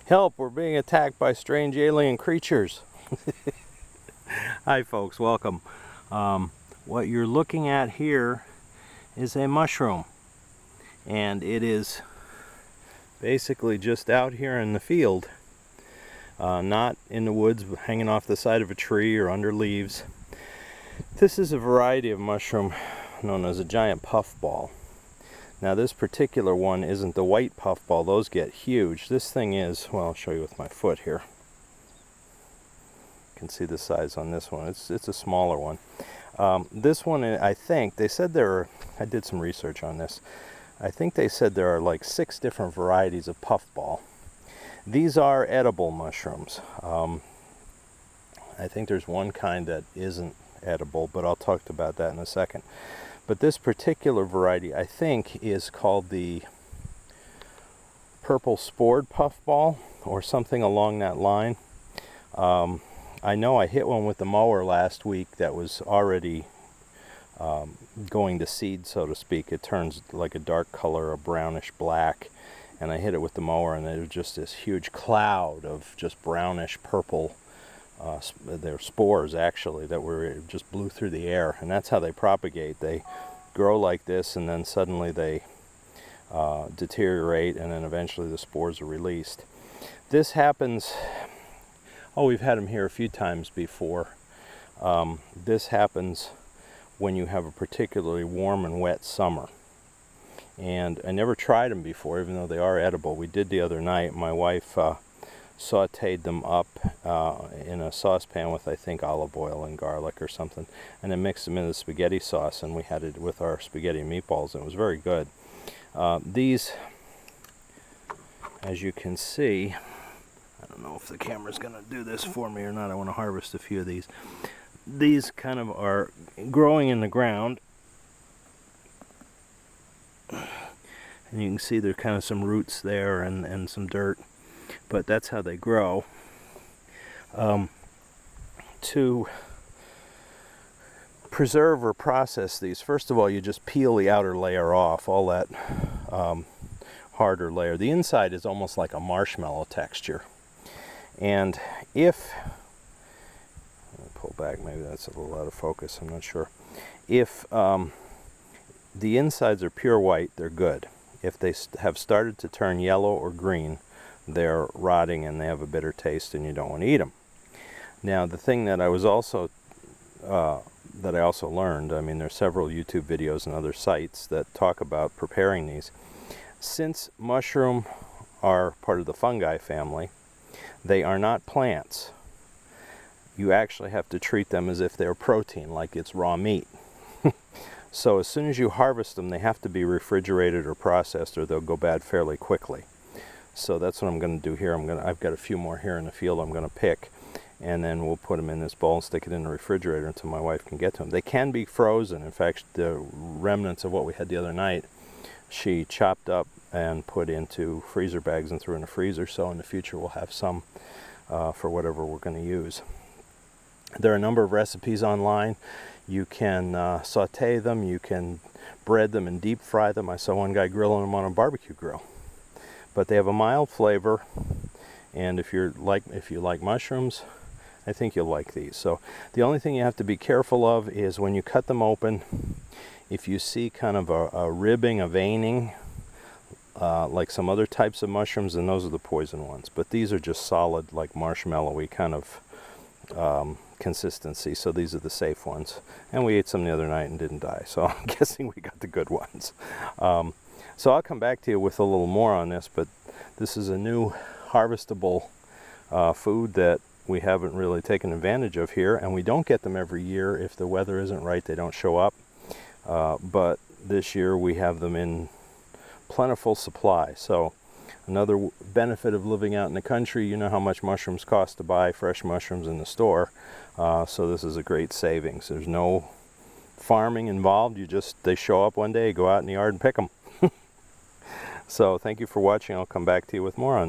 Help, we're being attacked by strange alien creatures. Hi folks, welcome. What you're looking at here is a mushroom, and it is basically just out here in the field, not in the woods hanging off the side of a tree or under leaves. This is a variety of mushroom known as a giant puffball. Now this particular one isn't the white puffball, those get huge. This thing is, well, I'll show you with my foot here. You can see the size on this one. It's a smaller one. This one, I think, they said there are, I did some research on this, I think they said there are like 6 different varieties of puffball. These are edible mushrooms. I think there's one kind that isn't edible, but I'll talk about that in a second. But this particular variety, I think, is called the purple spored puffball or something along that line. I know I hit one with the mower last week that was already going to seed, so to speak. It turns like a dark color, a brownish black, and I hit it with the mower, and it was just this huge cloud of just brownish purple. They're spores actually that were just blew through the air, and that's how they propagate. They grow like this, and then suddenly they deteriorate, and then eventually the spores are released. This happens, oh, we've had them here a few times before. This happens when you have a particularly warm and wet summer. And I never tried them before, even though they are edible. We did the other night. My wife sauteed them up in a saucepan with, I think, olive oil and garlic or something, and then mixed them into the spaghetti sauce, and we had it with our spaghetti and meatballs, and it was very good. These, as you can see, I don't know if the camera's going to do this for me or not. I want to harvest a few of these. These kind of are growing in the ground, and you can see there's kind of some roots there and some dirt. But that's how they grow. To preserve or process these, first of all, you just peel the outer layer off, all that harder layer. The inside is almost like a marshmallow texture. And if, let me pull back, maybe that's a little out of focus, I'm not sure. If the insides are pure white, they're good. If they have started to turn yellow or green, they're rotting and they have a bitter taste, and you don't want to eat them. Now, the thing that I also learned, I mean, there's several YouTube videos and other sites that talk about preparing these. Since mushroom are part of the fungi family, they are not plants. You actually have to treat them as if they're protein, like it's raw meat. So as soon as you harvest them, they have to be refrigerated or processed, or they'll go bad fairly quickly. So that's what I'm going to do here. I've got a few more here in the field I'm going to pick, and then we'll put them in this bowl and stick it in the refrigerator until my wife can get to them. They can be frozen. In fact, the remnants of what we had the other night, she chopped up and put into freezer bags and threw in the freezer, so in the future we'll have some for whatever we're going to use. There are a number of recipes online. You can saute them, you can bread them and deep fry them. I saw one guy grilling them on a barbecue grill. But they have a mild flavor, and if you like mushrooms, I think you'll like these. So the only thing you have to be careful of is when you cut them open, if you see kind of a ribbing, a veining, like some other types of mushrooms, then those are the poison ones. But these are just solid, like marshmallowy kind of consistency, so these are the safe ones. And we ate some the other night and didn't die, so I'm guessing we got the good ones. So I'll come back to you with a little more on this, but this is a new harvestable food that we haven't really taken advantage of here, and we don't get them every year. If the weather isn't right, they don't show up. But this year we have them in plentiful supply. So another benefit of living out in the country, you know how much mushrooms cost to buy fresh mushrooms in the store. So this is a great savings. There's no farming involved. They show up one day, go out in the yard and pick them. So thank you for watching. I'll come back to you with more on this.